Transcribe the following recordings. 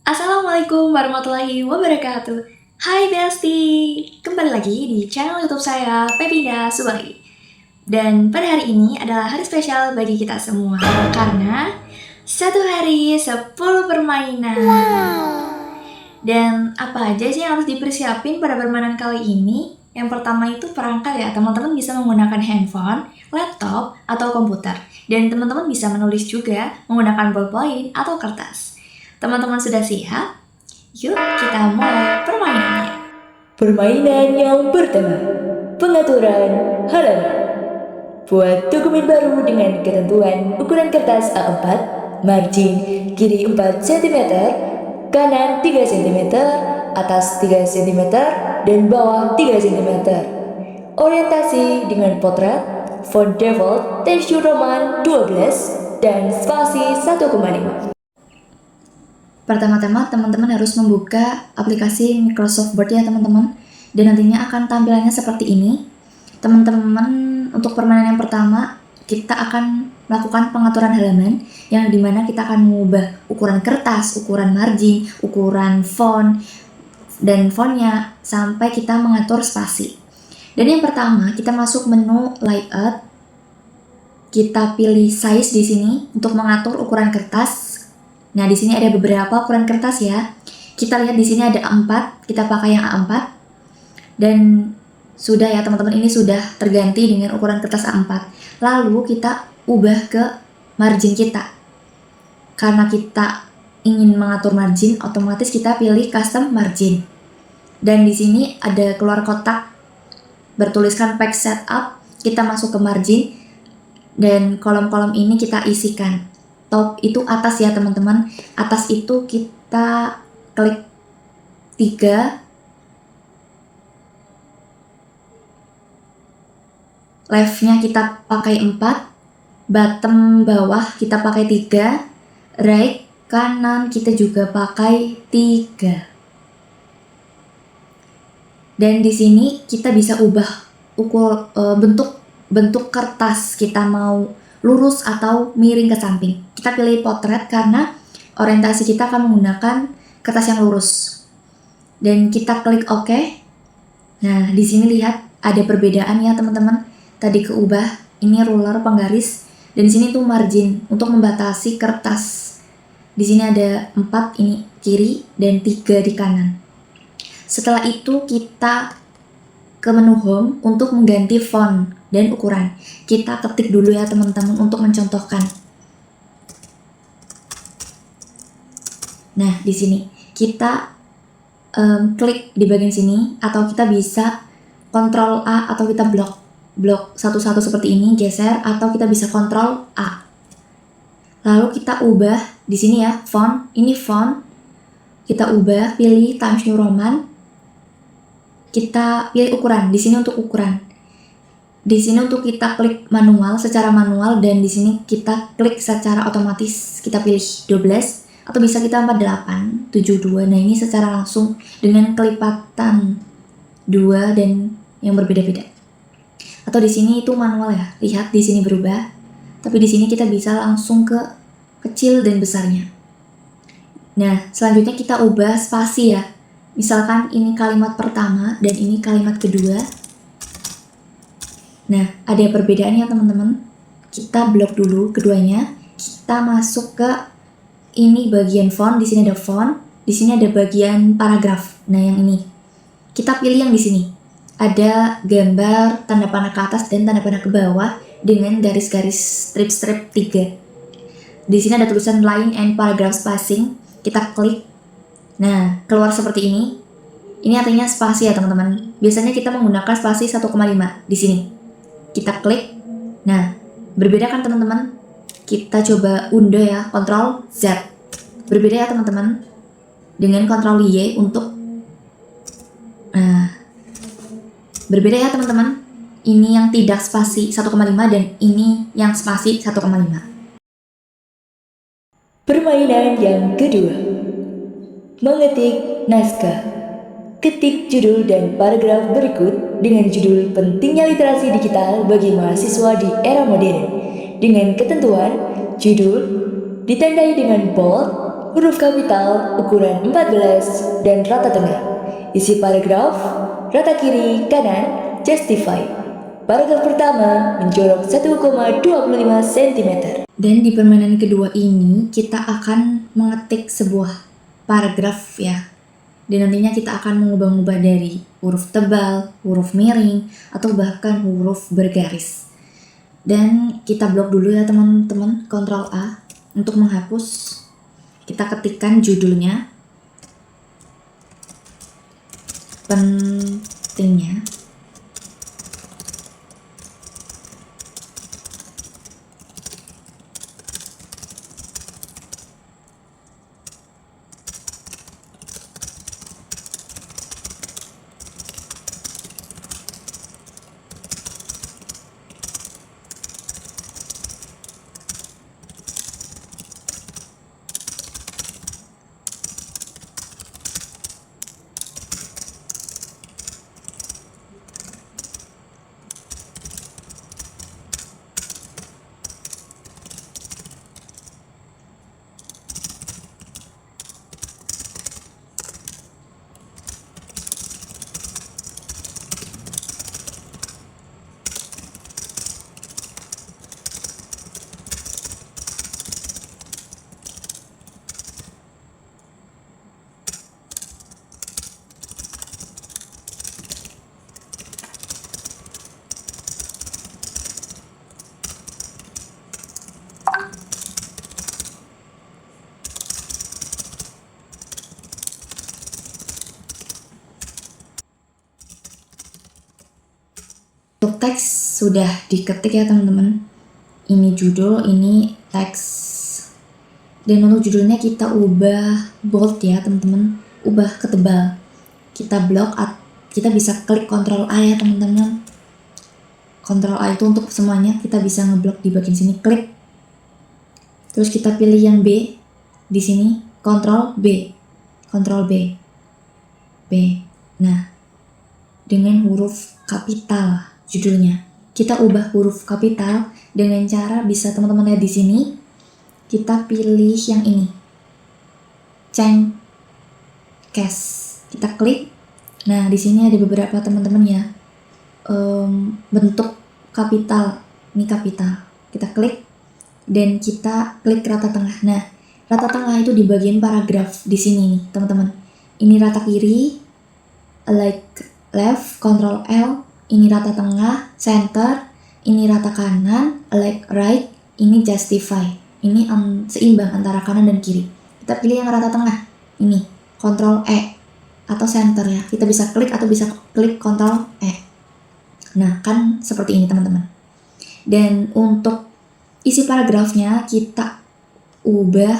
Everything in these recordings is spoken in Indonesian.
Assalamualaikum warahmatullahi wabarakatuh. Hai Besti, kembali lagi di channel YouTube saya Pepinda Subari. Dan pada hari ini adalah hari spesial bagi kita semua karena satu hari 10 permainan. Dan apa aja sih yang harus dipersiapin pada permainan kali ini? Yang pertama itu perangkat ya, teman-teman bisa menggunakan handphone, laptop, atau komputer. Dan teman-teman bisa menulis juga menggunakan ballpoint atau kertas. Teman-teman sudah siap? Yuk kita mulai permainannya. Permainan yang pertama, pengaturan halaman. Buat dokumen baru dengan ketentuan ukuran kertas A4, margin kiri 4 cm, kanan 3 cm, atas 3 cm, dan bawah 3 cm. Orientasi dengan potret, font default Times New Roman 12, dan spasi 1,5. Pertama-tama teman-teman harus membuka aplikasi Microsoft Word ya teman-teman. Dan nantinya akan tampilannya seperti ini. Teman-teman untuk permainan yang pertama kita akan melakukan pengaturan halaman yang dimana kita akan mengubah ukuran kertas, ukuran margin, ukuran font, dan fontnya sampai kita mengatur spasi. Dan yang pertama kita masuk menu layout, kita pilih size di sini untuk mengatur ukuran kertas. Nah, di sini ada beberapa ukuran kertas ya. Kita lihat di sini ada A4, kita pakai yang A4. Dan sudah ya teman-teman, ini sudah terganti dengan ukuran kertas A4. Lalu kita ubah ke margin kita. Karena kita ingin mengatur margin, otomatis kita pilih custom margin. Dan di sini ada keluar kotak bertuliskan page setup, kita masuk ke margin dan kolom-kolom ini kita isikan. Top itu atas ya teman-teman, atas itu kita klik 3, leftnya kita pakai 4, bottom bawah kita pakai 3, right kanan kita juga pakai 3. Dan di sini kita bisa ubah bentuk kertas, kita mau lurus atau miring ke samping. Kita pilih potret karena orientasi kita akan menggunakan kertas yang lurus. Dan kita klik OK. Nah, di sini lihat ada perbedaan ya teman-teman. Tadi keubah, ini ruler penggaris, dan di sini tuh margin untuk membatasi kertas. Di sini ada 4 ini kiri dan 3 di kanan. Setelah itu kita ke menu home untuk mengganti font dan ukuran. Kita ketik dulu ya teman-teman untuk mencontohkan. Nah, di sini kita klik di bagian sini, atau kita bisa Ctrl A atau kita blok satu-satu seperti ini, geser, atau kita bisa Ctrl A. Lalu kita ubah di sini ya, font, ini font. Kita ubah, pilih Times New Roman. Kita pilih ukuran, di sini untuk ukuran. Di sini untuk kita klik manual, secara manual, dan di sini kita klik secara otomatis. Kita pilih 12 atau bisa kita 48, 72. Nah, ini secara langsung dengan kelipatan 2 dan yang berbeda-beda. Atau di sini itu manual ya. Lihat di sini berubah. Tapi di sini kita bisa langsung ke kecil dan besarnya. Nah, selanjutnya kita ubah spasi ya. Misalkan ini kalimat pertama dan ini kalimat kedua. Nah, ada perbedaan ya teman-teman. Kita blok dulu keduanya. Kita masuk ke ini bagian font. Di sini ada font. Di sini ada bagian paragraf. Nah, yang ini. Kita pilih yang di sini. Ada gambar tanda panah ke atas dan tanda panah ke bawah dengan garis-garis strip-strip 3. Di sini ada tulisan line and paragraph spacing. Kita klik. Nah, keluar seperti ini. Ini artinya spasi ya teman-teman. Biasanya kita menggunakan spasi 1,5 di sini. Kita klik. Nah, berbeda kan teman-teman? Kita coba undo ya, Ctrl Z. Berbeda ya teman-teman. Dengan Ctrl Y untuk berbeda ya teman-teman. Ini yang tidak spasi 1,5 dan ini yang spasi 1,5. Permainan yang kedua, mengetik naskah. Ketik judul dan paragraf berikut dengan judul Pentingnya Literasi Digital bagi Mahasiswa di Era Modern. Dengan ketentuan, judul ditandai dengan bold, huruf kapital ukuran 14 dan rata tengah. Isi paragraf, rata kiri, kanan, justify. Paragraf pertama menjorok 1,25 cm. Dan di permainan kedua ini kita akan mengetik sebuah paragraf ya. Dan nantinya kita akan mengubah-ubah dari huruf tebal, huruf miring, atau bahkan huruf bergaris. Dan kita blok dulu ya teman-teman, Ctrl A untuk menghapus. Kita ketikkan judulnya, pentingnya, untuk teks sudah diketik ya teman-teman. Ini judul, ini teks. Dan untuk judulnya kita ubah bold ya teman-teman, ubah ke tebal. Kita blok, kita bisa klik Ctrl A ya teman-teman. Ctrl A itu untuk semuanya, kita bisa ngeblok di bagian sini, klik. Terus kita pilih yang B di sini, Ctrl B, Ctrl B, B. Nah, dengan huruf kapital judulnya. Kita ubah huruf kapital dengan cara bisa teman-teman lihat di sini. Kita pilih yang ini. Change case. Kita klik. Nah, di sini ada beberapa teman-teman ya. Bentuk kapital. Ini kapital. Kita klik dan kita klik rata tengah. Nah, rata tengah itu di bagian paragraf di sini nih, teman-teman. Ini rata kiri, like left, Ctrl L. Ini rata tengah, center, ini rata kanan, like right, ini justify. Ini seimbang antara kanan dan kiri. Kita pilih yang rata tengah, ini, Ctrl E, atau center ya. Kita bisa klik atau bisa klik Ctrl E. Nah, kan seperti ini teman-teman. Dan untuk isi paragrafnya kita ubah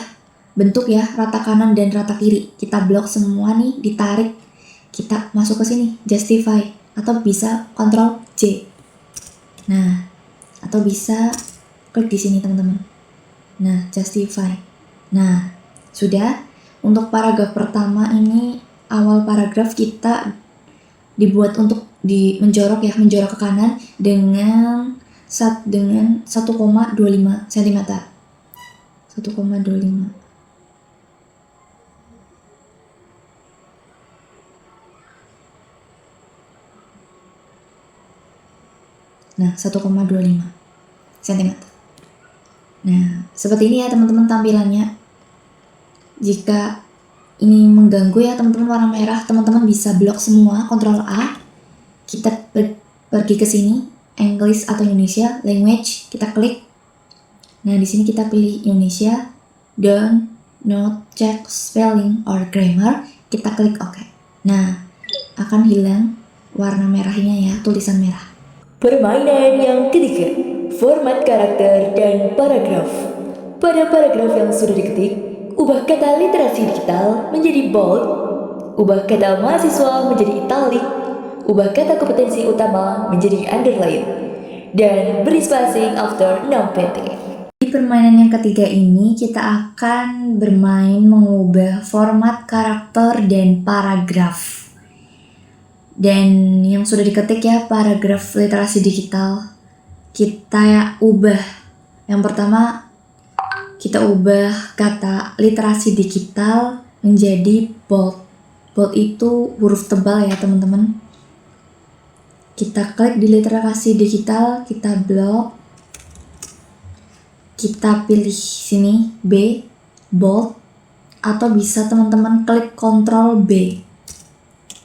bentuk ya, rata kanan dan rata kiri. Kita blok semua nih, ditarik. Kita masuk ke sini, justify. Atau bisa Ctrl J. Nah, atau bisa klik di sini teman-teman. Nah, justify. Nah, sudah. Untuk paragraf pertama ini, awal paragraf kita dibuat untuk menjorok ya, menjorok ke kanan dengan 1,25 cm. 1,25. Nah, 1,25 cm. Nah, seperti ini ya teman-teman tampilannya. Jika ini mengganggu ya teman-teman warna merah, teman-teman bisa blok semua, Ctrl A. Kita pergi ke sini, English atau Indonesia, language, kita klik. Nah, di sini kita pilih Indonesia, don't not check spelling or grammar, kita klik OK. Nah, akan hilang warna merahnya ya, tulisan merah. Permainan yang ketiga, format karakter dan paragraf. Pada paragraf yang sudah diketik, ubah kata literasi digital menjadi bold, ubah kata mahasiswa menjadi italic, ubah kata kompetensi utama menjadi underline, dan beri spacing after 6 pt. Di permainan yang ketiga ini kita akan bermain mengubah format karakter dan paragraf. Dan yang sudah diketik ya paragraf literasi digital kita ubah. Yang pertama kita ubah kata literasi digital menjadi bold. Bold itu huruf tebal ya teman-teman. Kita klik di literasi digital, kita blok, kita pilih sini B, bold, atau bisa teman-teman klik Ctrl B.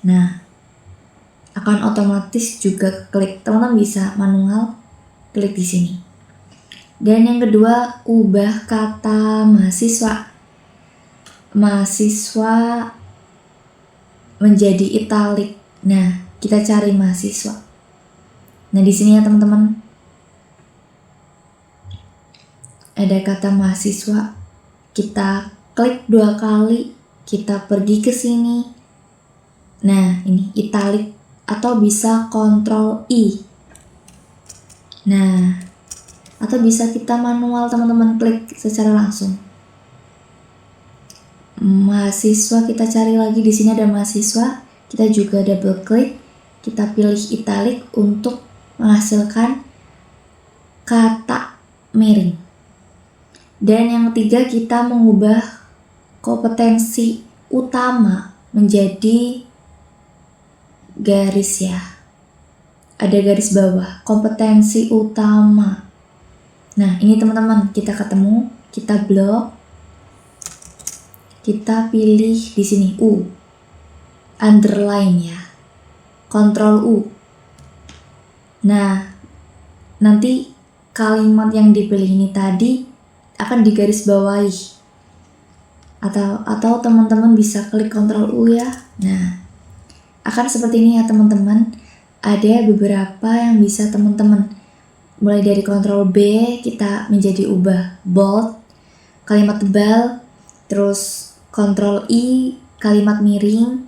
Nah, akan otomatis juga klik. Teman-teman bisa manual klik di sini. Dan yang kedua, ubah kata mahasiswa. Mahasiswa menjadi italik. Nah, kita cari mahasiswa. Nah, di sini ya teman-teman. Ada kata mahasiswa. Kita klik 2 kali, kita pergi ke sini. Nah, ini italik. Atau bisa Ctrl I. Nah, atau bisa kita manual teman-teman klik secara langsung. Mahasiswa kita cari lagi, di sini ada mahasiswa. Kita juga double klik, kita pilih italik untuk menghasilkan kata miring. Dan yang ketiga, kita mengubah kompetensi utama menjadi garis ya. Ada garis bawah, kompetensi utama. Nah, ini teman-teman, kita ketemu, kita blok, kita pilih di sini U, underline ya, Ctrl U. Nah, nanti kalimat yang dipilih ini tadi akan digaris bawahi. Atau teman-teman bisa klik Ctrl U ya. Nah, akan seperti ini ya teman-teman. Ada beberapa yang bisa teman-teman. Mulai dari Ctrl B kita menjadi ubah bold, kalimat tebal, terus Ctrl I kalimat miring,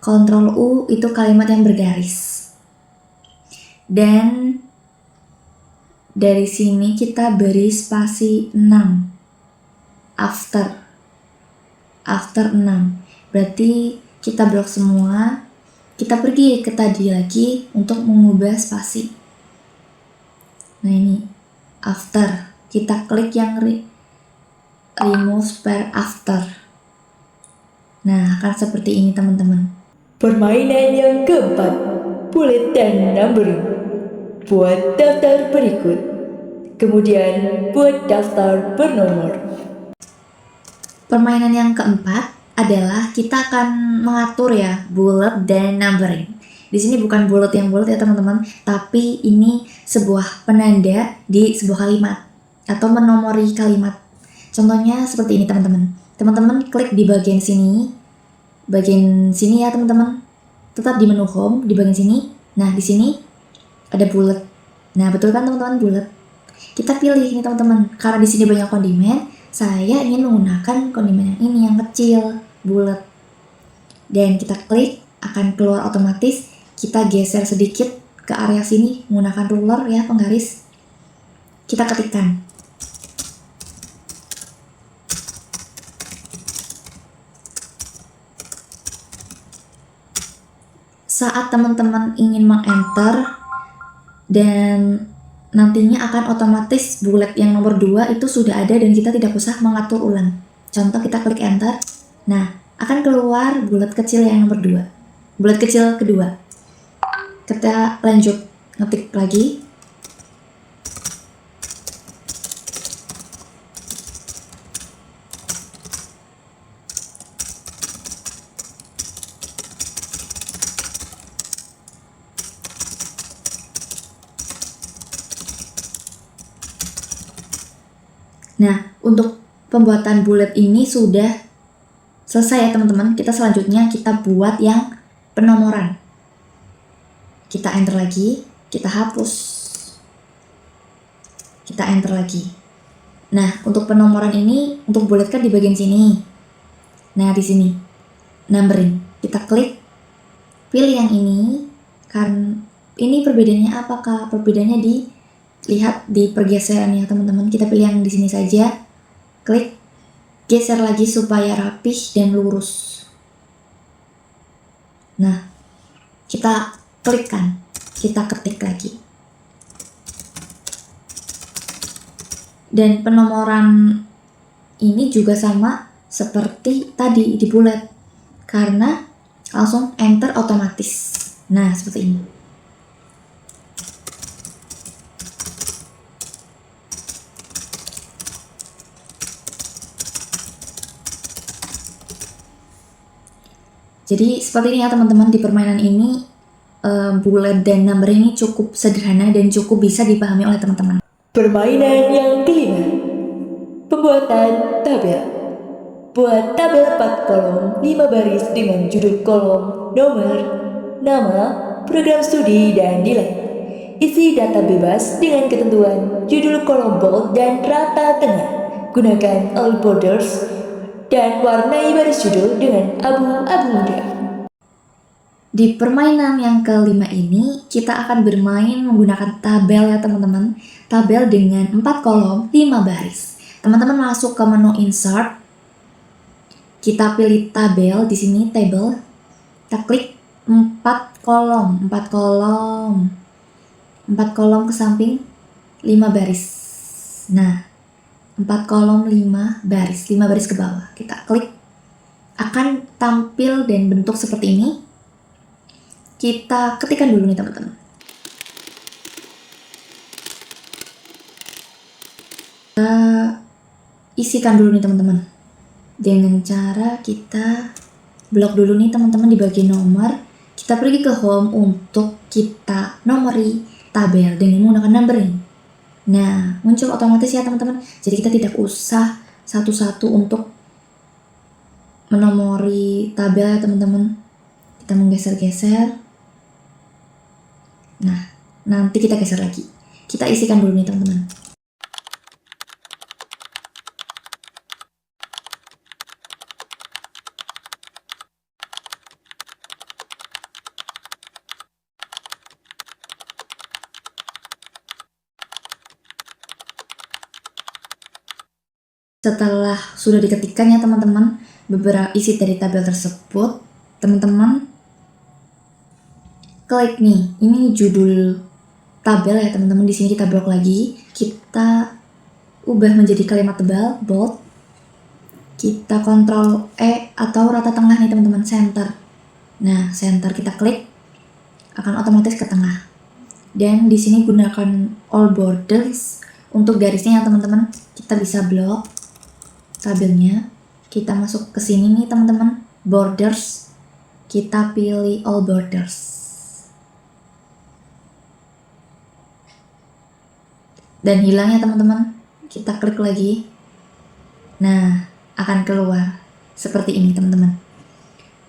Ctrl U itu kalimat yang bergaris. Dan dari sini kita beri spasi 6 after 6. Berarti kita blok semua. Kita pergi ke tadi lagi untuk mengubah spasi. Nah ini after, kita klik yang remove per after. Nah akan seperti ini teman-teman. Permainan yang keempat, bullet dan numbering. Buat daftar berikut, kemudian buat daftar bernomor. Permainan yang keempat adalah kita akan mengatur ya bullet dan numbering. Di sini bukan bullet yang bullet ya teman-teman, tapi ini sebuah penanda di sebuah kalimat atau menomori kalimat. Contohnya seperti ini teman-teman. Teman-teman klik di bagian sini ya teman-teman. Tetap di menu home di bagian sini. Nah di sini ada bullet. Nah betul kan teman-teman bullet. Kita pilih ini teman-teman. Karena di sini banyak kondimen, saya ingin menggunakan kondimen yang ini yang kecil, bulat. Dan kita klik, akan keluar otomatis. Kita geser sedikit ke area sini menggunakan ruler ya, penggaris. Kita ketikkan. Saat teman-teman ingin meng-enter dan nantinya akan otomatis bullet yang nomor 2 itu sudah ada dan kita tidak usah mengatur ulang. Contoh kita klik enter. Nah, akan keluar bullet kecil yang nomor 2. Bullet kecil kedua. Kita lanjut ngetik lagi. Nah, untuk pembuatan bullet ini sudah selesai ya teman-teman. Kita selanjutnya kita buat yang penomoran. Kita enter lagi, kita hapus. Kita enter lagi. Nah, untuk penomoran ini, untuk bullet kan di bagian sini. Nah, di sini. Numbering. Kita klik, pilih yang ini. Kan ini perbedaannya apakah? Perbedaannya lihat di pergeseran ya teman-teman. Kita pilih yang di sini saja. Klik, geser lagi supaya rapih dan lurus. Nah, kita klikkan, kita ketik lagi. Dan penomoran ini juga sama seperti tadi di bullet, karena langsung enter otomatis. Nah, seperti ini. Jadi seperti ini ya teman-teman, di permainan ini bullet dan number ini cukup sederhana dan cukup bisa dipahami oleh teman-teman. Permainan yang kelima, pembuatan tabel. Buat tabel 4 kolom, 5 baris dengan judul kolom, nomor, nama, program studi, dan nilai. Isi data bebas dengan ketentuan judul kolom bold dan rata tengah. Gunakan all borders dan warnai baris judul dengan abu-abu muda. Di permainan yang kelima ini, kita akan bermain menggunakan tabel ya teman-teman. Tabel dengan 4 kolom, 5 baris. Teman-teman masuk ke menu insert. Kita pilih tabel, di sini table. Kita klik 4 kolom ke samping, 5 baris. Nah, 4 kolom 5 baris ke bawah. Kita klik, akan tampil dan bentuk seperti ini. Kita ketikkan dulu nih teman-teman. Kita isikan dulu nih teman-teman. Dengan cara kita blok dulu nih teman-teman di bagian nomor. Kita pergi ke home untuk kita nomori tabel dengan menggunakan numbering. Nah, muncul otomatis ya teman-teman. Jadi kita tidak usah satu-satu untuk menomori tabel ya teman-teman. Kita menggeser-geser. Nah, nanti kita geser lagi. Kita isikan dulu nih teman-teman. Setelah sudah diketikkan ya teman-teman beberapa isi dari tabel tersebut, teman-teman klik nih, ini judul tabel ya teman-teman. Di sini kita blok lagi, kita ubah menjadi kalimat tebal, bold. Kita Ctrl E atau rata tengah nih teman-teman, center. Nah, center kita klik, akan otomatis ke tengah. Dan di sini gunakan all borders untuk garisnya ya teman-teman. Kita bisa blok tabelnya, kita masuk ke sini nih teman-teman, borders, kita pilih all borders, dan hilang ya teman-teman. Kita klik lagi, nah akan keluar seperti ini teman-teman.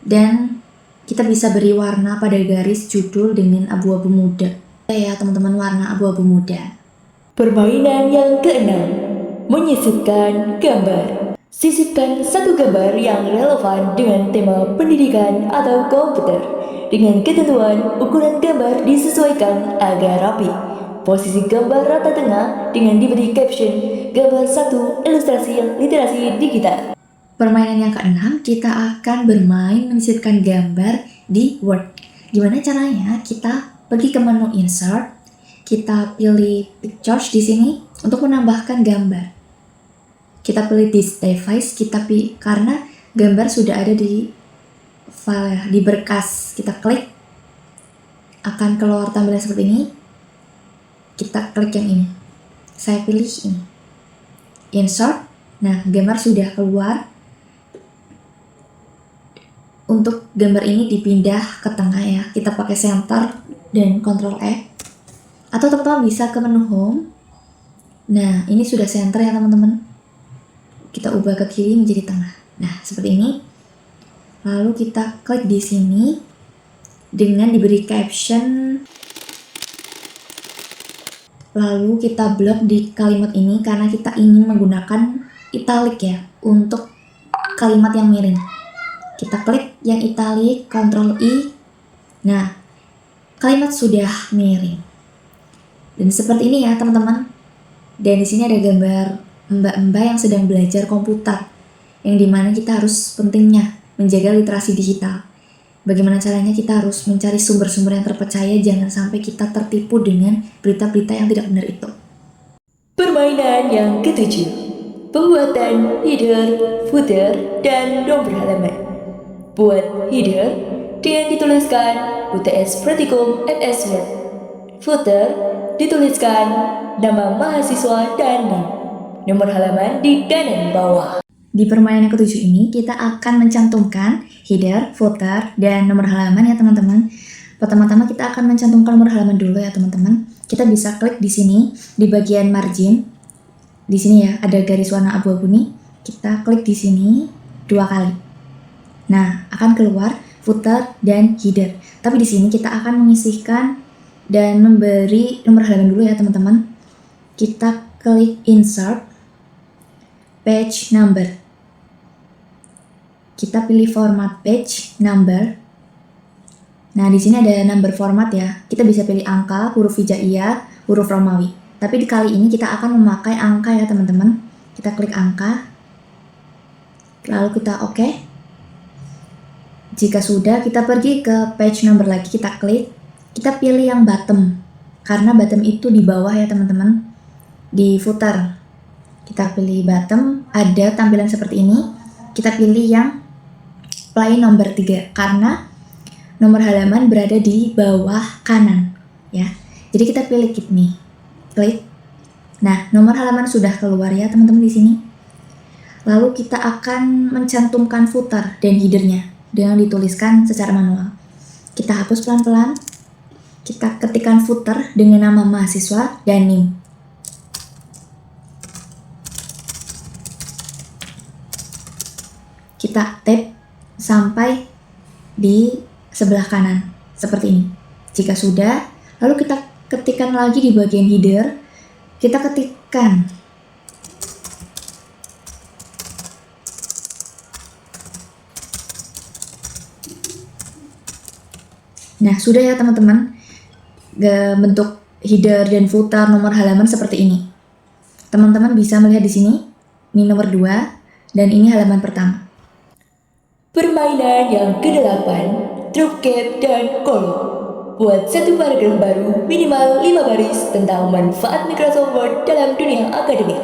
Dan kita bisa beri warna pada garis judul dengan abu-abu muda ya teman-teman, warna abu-abu muda. Permainan yang keenam, menyisipkan gambar. Sisipkan satu gambar yang relevan dengan tema pendidikan atau komputer. Dengan ketentuan ukuran gambar disesuaikan agar rapi. Posisi gambar rata tengah dengan diberi caption gambar 1 ilustrasi literasi digital. Permainan yang keenam, kita akan bermain menyisipkan gambar di Word. Gimana caranya? Kita pergi ke menu insert, kita pilih pictures di sini untuk menambahkan gambar. Kita pilih this device, kita pilih karena gambar sudah ada di file, di berkas. Kita klik, akan keluar tampilan seperti ini. Kita klik yang ini. Saya pilih ini. Insert. Nah, gambar sudah keluar. Untuk gambar ini dipindah ke tengah ya. Kita pakai center dan Ctrl E. Atau teman-teman bisa ke menu home. Nah, ini sudah center ya teman-teman. Kita ubah ke kiri menjadi tengah. Nah, seperti ini. Lalu kita klik di sini dengan diberi caption. Lalu kita blok di kalimat ini karena kita ingin menggunakan italic ya untuk kalimat yang miring. Kita klik yang italic, Ctrl I. Nah, kalimat sudah miring. Dan seperti ini ya teman-teman. Dan di sini ada gambar mbak-mbak yang sedang belajar komputer, yang dimana kita harus pentingnya menjaga literasi digital. Bagaimana caranya? Kita harus mencari sumber-sumber yang terpercaya, jangan sampai kita tertipu dengan berita-berita yang tidak benar itu. Permainan yang ketujuh, Pembuatan header, footer, dan nomor halaman. Buat header dengan dituliskan UTS Praktikum FS Word. Footer dituliskan nama mahasiswa dan NIM. Nomor halaman di kanan bawah. Di permainan yang ketujuh ini, kita akan mencantumkan header, footer, dan nomor halaman ya teman-teman. Pertama-tama kita akan mencantumkan nomor halaman dulu ya teman-teman. Kita bisa klik di sini, di bagian margin. Di sini ya, ada garis warna abu-abu nih. Kita klik di sini 2 kali. Nah, akan keluar footer dan header. Tapi di sini kita akan menyisihkan dan memberi nomor halaman dulu ya teman-teman. Kita klik insert, page number. Kita pilih format page number. Nah, di sini ada number format ya. Kita bisa pilih angka, huruf hijaiyah, huruf Romawi. Tapi di kali ini kita akan memakai angka ya teman-teman. Kita klik angka. Lalu kita oke. Jika sudah, kita pergi ke page number lagi, kita klik. Kita pilih yang bottom. Karena bottom itu di bawah ya teman-teman. Di footer. Kita pilih bottom, ada tampilan seperti ini. Kita pilih yang plain nomor 3 karena nomor halaman berada di bawah kanan ya. Jadi kita pilih nih. Klik. Nah, nomor halaman sudah keluar ya teman-teman di sini. Lalu kita akan mencantumkan footer dan headernya dengan dituliskan secara manual. Kita hapus pelan-pelan. Kita ketikkan footer dengan nama mahasiswa dan NIM. Kita tap sampai di sebelah kanan seperti ini. Jika sudah, lalu kita ketikkan lagi di bagian header. Kita ketikkan nah, sudah ya teman-teman. Bentuk header dan footer nomor halaman seperti ini. Teman-teman bisa melihat di sini. Ini nomor 2 dan ini halaman pertama. Permainan yang ke-8, drop cap dan kolom. Buat satu paragraf baru minimal 5 baris tentang manfaat Microsoft Word dalam dunia akademik.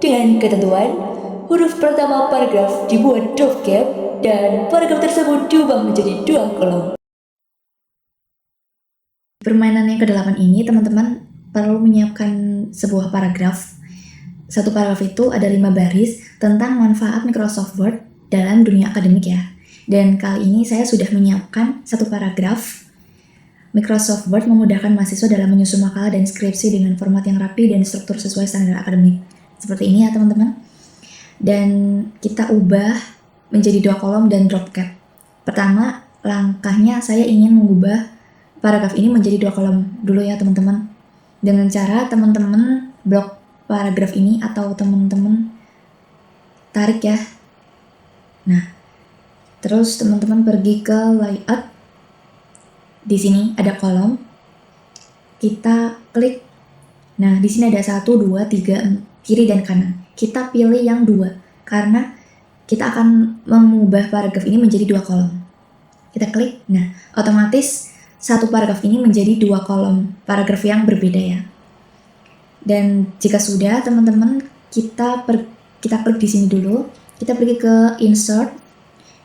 Dengan ketentuan, huruf pertama paragraf dibuat drop cap dan paragraf tersebut diubah menjadi 2 kolom. Permainan yang ke-8 ini teman-teman perlu menyiapkan sebuah paragraf. Satu paragraf itu ada 5 baris tentang manfaat Microsoft Word dalam dunia akademik ya. Dan kali ini saya sudah menyiapkan satu paragraf. Microsoft Word memudahkan mahasiswa dalam menyusun makalah dan skripsi dengan format yang rapi dan struktur sesuai standar akademik. Seperti ini ya teman-teman. Dan kita ubah menjadi 2 kolom dan drop cap. Pertama, langkahnya saya ingin mengubah paragraf ini menjadi 2 kolom dulu ya teman-teman. Dengan cara teman-teman blok paragraf ini atau teman-teman tarik ya. Nah, terus teman-teman pergi ke layout. Di sini ada kolom. Kita klik. Nah, di sini ada 1, 2, 3, kiri dan kanan. Kita pilih yang 2 karena kita akan mengubah paragraf ini menjadi 2 kolom. Kita klik. Nah, otomatis satu paragraf ini menjadi 2 kolom paragraf yang berbeda ya. Dan jika sudah, teman-teman kita klik di sini dulu. Kita pergi ke insert.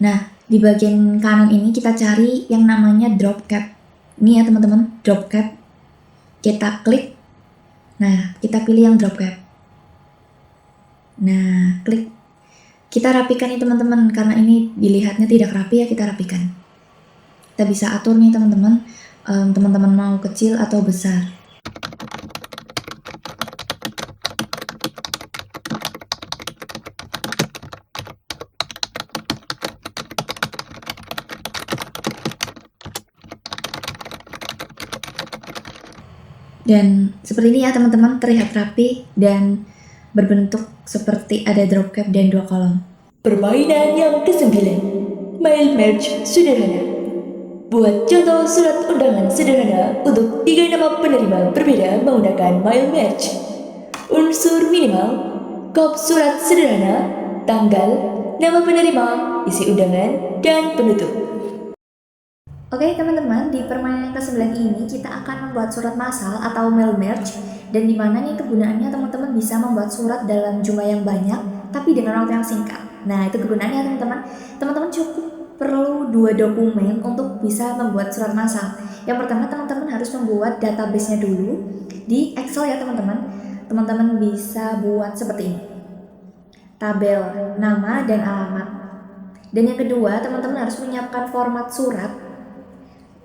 Nah, di bagian kanan ini kita cari yang namanya drop cap. Ini ya teman-teman, drop cap. Kita klik. Nah, kita pilih yang drop cap. Nah, klik. Kita rapikan nih teman-teman, karena ini dilihatnya tidak rapi ya, kita rapikan. Kita bisa atur nih teman-teman, teman-teman mau kecil atau besar. Dan seperti ini ya teman-teman, terlihat rapi dan berbentuk seperti ada drop cap dan 2 kolom. Permainan yang ke-9, mail merge sederhana. Buat contoh surat undangan sederhana untuk 3 nama penerima berbeda menggunakan mail merge. Unsur minimal, kop surat sederhana, tanggal, nama penerima, isi undangan, dan penutup. Oke teman-teman, di permainan ke-9 ini kita akan membuat surat massal atau mail merge, dan dimana nih kegunaannya teman-teman bisa membuat surat dalam jumlah yang banyak tapi dengan waktu yang singkat. Nah, itu kegunaannya teman-teman. Teman-teman cukup perlu 2 dokumen untuk bisa membuat surat massal. Yang pertama, teman-teman harus membuat database-nya dulu di Excel ya teman-teman. Teman-teman bisa buat seperti ini. Tabel, nama, dan alamat. Dan yang kedua, teman-teman harus menyiapkan format surat.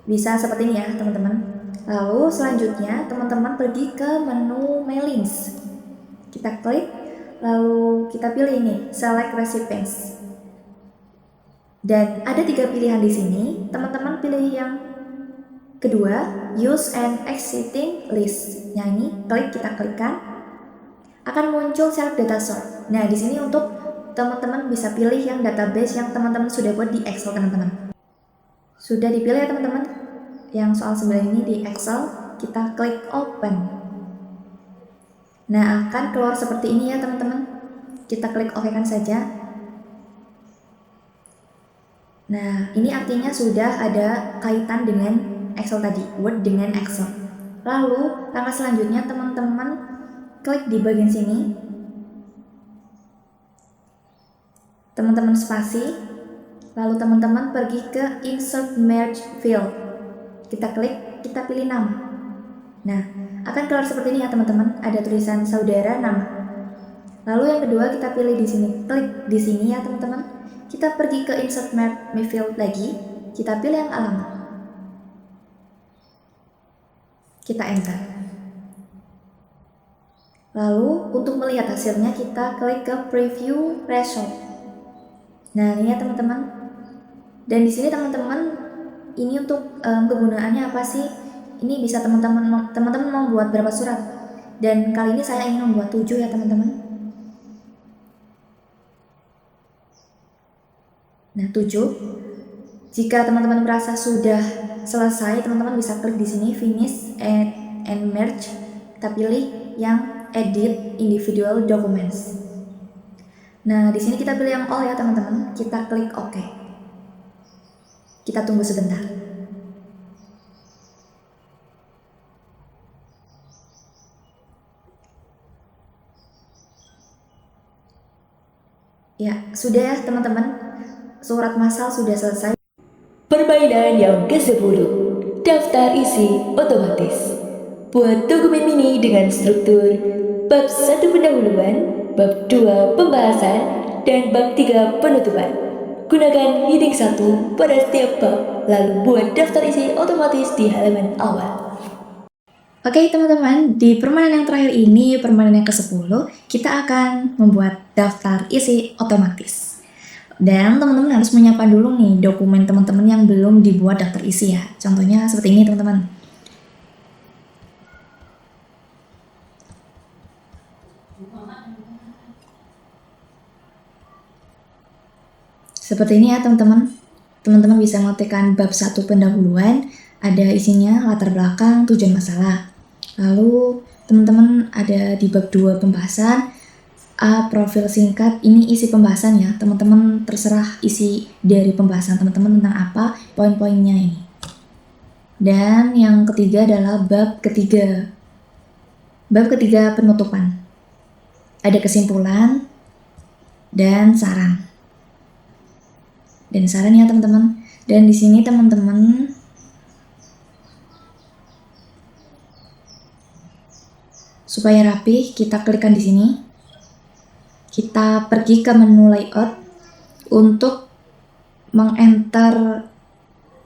Bisa seperti ini ya teman-teman. Lalu selanjutnya teman-teman pergi ke menu mailings. Kita klik, lalu kita pilih ini, select recipients. Dan ada 3 pilihan di sini. Teman-teman pilih yang kedua, use an existing list. Yang ini kita klikkan, akan muncul select data sort. Nah, di sini untuk teman-teman bisa pilih yang database yang teman-teman sudah buat di Excel teman-teman. Sudah dipilih ya teman-teman? Yang soal sebelah ini di Excel, kita klik open. Nah, akan keluar seperti ini ya teman-teman. Kita klik OK kan saja. Nah, ini artinya sudah ada kaitan dengan Excel tadi, Word dengan Excel. Lalu, langkah selanjutnya teman-teman klik di bagian sini. Teman-teman spasi, lalu teman-teman pergi ke insert merge field. Kita klik, kita pilih nama. Nah, akan keluar seperti ini ya teman-teman. Ada tulisan saudara nama. Lalu yang kedua kita pilih di sini. Klik di sini ya teman-teman. Kita pergi ke insert merge field lagi. Kita pilih yang alamat. Kita enter. Lalu untuk melihat hasilnya kita klik ke preview result. Nah, ini ya teman-teman. Dan di sini teman-teman, ini untuk kegunaannya apa sih? Ini bisa teman-teman membuat berapa surat. Dan kali ini saya ingin membuat 7 ya teman-teman. Nah, 7. Jika teman-teman merasa sudah selesai, teman-teman bisa klik di sini finish and merge. Kita pilih yang edit individual documents. Nah, di sini kita pilih yang all ya teman-teman. Kita klik OK. Kita tunggu sebentar. Ya, sudah ya teman-teman. Surat massal sudah selesai. Permainan yang ke-10, daftar isi otomatis. Buat dokumen mini dengan struktur bab 1 pendahuluan, bab 2 pembahasan, dan bab 3 penutupan. Gunakan heading 1 pada setiap bab, lalu buat daftar isi otomatis di halaman awal. Oke teman-teman, di permainan yang terakhir ini, permainan yang ke-10, kita akan membuat daftar isi otomatis. Dan teman-teman harus menyiapkan dulu nih dokumen teman-teman yang belum dibuat daftar isi ya. Contohnya seperti ini teman-teman. Seperti ini ya teman-teman. Teman-teman bisa mengetikkan bab 1 pendahuluan, ada isinya latar belakang, tujuan masalah. Lalu teman-teman ada di bab 2 pembahasan, A profil singkat, ini isi pembahasan ya. Teman-teman terserah isi dari pembahasan teman-teman tentang apa, poin-poinnya ini. Dan yang ketiga adalah bab ketiga. Bab ketiga penutupan. Ada kesimpulan dan saran. Dan saran ya teman-teman. Dan di sini teman-teman supaya rapi, kita klikkan di sini. Kita pergi ke menu layout untuk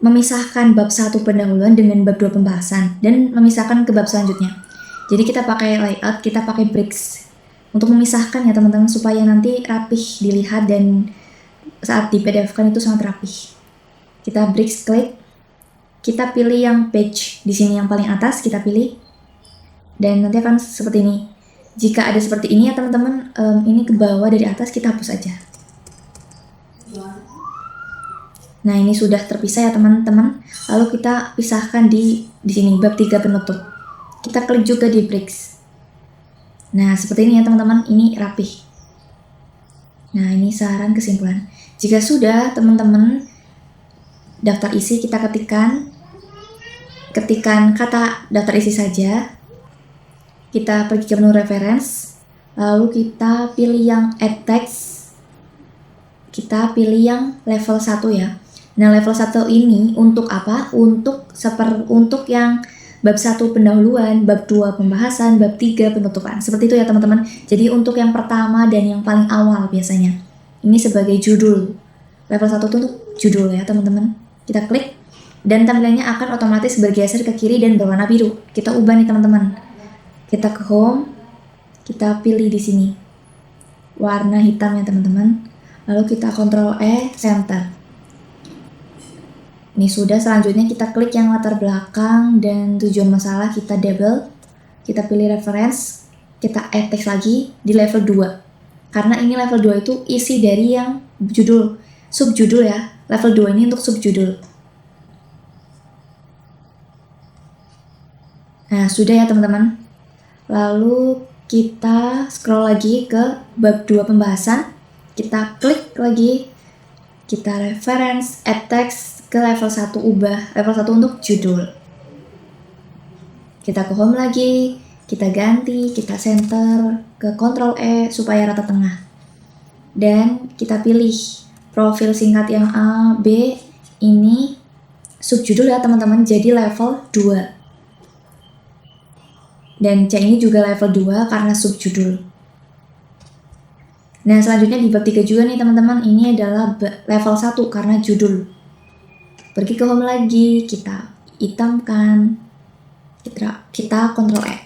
memisahkan bab 1 pendahuluan dengan bab 2 pembahasan dan memisahkan ke bab selanjutnya. Jadi kita pakai layout, kita pakai bricks untuk memisahkan ya teman-teman supaya nanti rapih dilihat dan saat di PDF-kan itu sangat rapih. Kita bricks klik, kita pilih yang page di sini yang paling atas, kita pilih dan nanti akan seperti ini. Jika ada seperti ini ya teman-teman, ini ke bawah dari atas kita hapus aja. Nah, ini sudah terpisah ya teman-teman. Lalu kita pisahkan di sini bab 3 penutup. Kita klik juga di bricks. Nah, seperti ini ya teman-teman, ini rapih. Nah, ini saran kesimpulan. Jika sudah teman-teman daftar isi, kita ketikkan kata daftar isi saja. Kita pergi ke menu reference, Lalu kita pilih yang add text. Kita pilih yang level 1 ya. Nah, level 1 ini untuk apa? Untuk yang bab 1 pendahuluan, bab 2 pembahasan, bab 3 penutupan. Seperti itu ya teman-teman. Jadi untuk yang pertama dan yang paling awal biasanya. Ini sebagai judul. Level 1 itu untuk judul ya teman-teman. Kita klik dan tampilannya akan otomatis bergeser ke kiri dan berwarna biru. Kita ubah nih teman-teman. Kita ke home, kita pilih di sini warna hitam ya teman-teman. Lalu kita Ctrl E, center. Ini sudah, selanjutnya kita klik yang latar belakang dan tujuan masalah, kita double. Kita pilih reference, kita add text lagi di level 2. Karena ini level 2 itu isi dari yang judul, subjudul ya. Level 2 ini untuk subjudul. Nah, sudah ya teman-teman. Lalu kita scroll lagi ke bab 2 pembahasan. Kita klik lagi, kita reference, add text ke level 1, ubah level 1 untuk judul. Kita ke home lagi, kita ganti, kita center, ke Ctrl E supaya rata tengah. Dan kita pilih profil singkat yang A, B, ini subjudul ya teman-teman, jadi level 2. Dan C ini juga level 2 karena subjudul. Nah, selanjutnya di bab 3 juga nih teman-teman, ini adalah level 1 karena judul. Pergi ke home lagi, kita hitamkan, kita Ctrl E.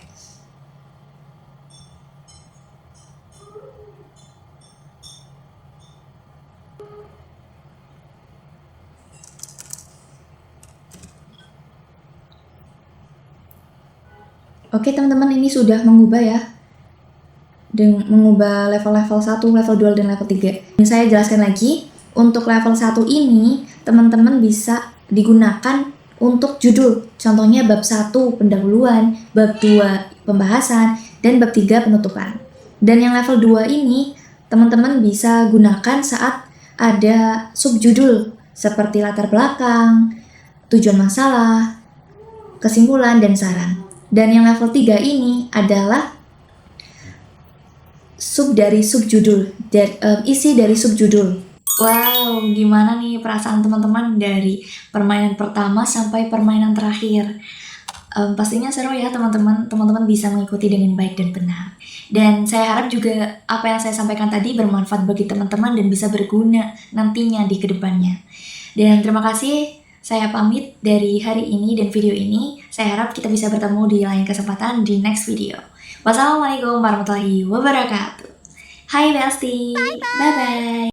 Oke teman-teman, ini sudah mengubah ya. Mengubah level-level 1, level 2, dan level 3. Ini saya jelaskan lagi, untuk level 1 ini teman-teman bisa digunakan untuk judul. Contohnya bab 1 pendahuluan, bab 2 pembahasan, dan bab 3 penutupan. Dan yang level 2 ini teman-teman bisa gunakan saat ada subjudul seperti latar belakang, tujuan masalah, kesimpulan, dan saran. Dan yang level 3 ini adalah isi dari subjudul. Wow, gimana nih perasaan teman-teman dari permainan pertama sampai permainan terakhir? Pastinya seru ya teman-teman. Teman-teman bisa mengikuti dengan baik dan benar. Dan saya harap juga apa yang saya sampaikan tadi bermanfaat bagi teman-teman dan bisa berguna nantinya di kedepannya. Dan terima kasih. Saya pamit dari hari ini dan video ini. Saya harap kita bisa bertemu di lain kesempatan di next video. Wassalamualaikum warahmatullahi wabarakatuh. Hai Besti, bye-bye.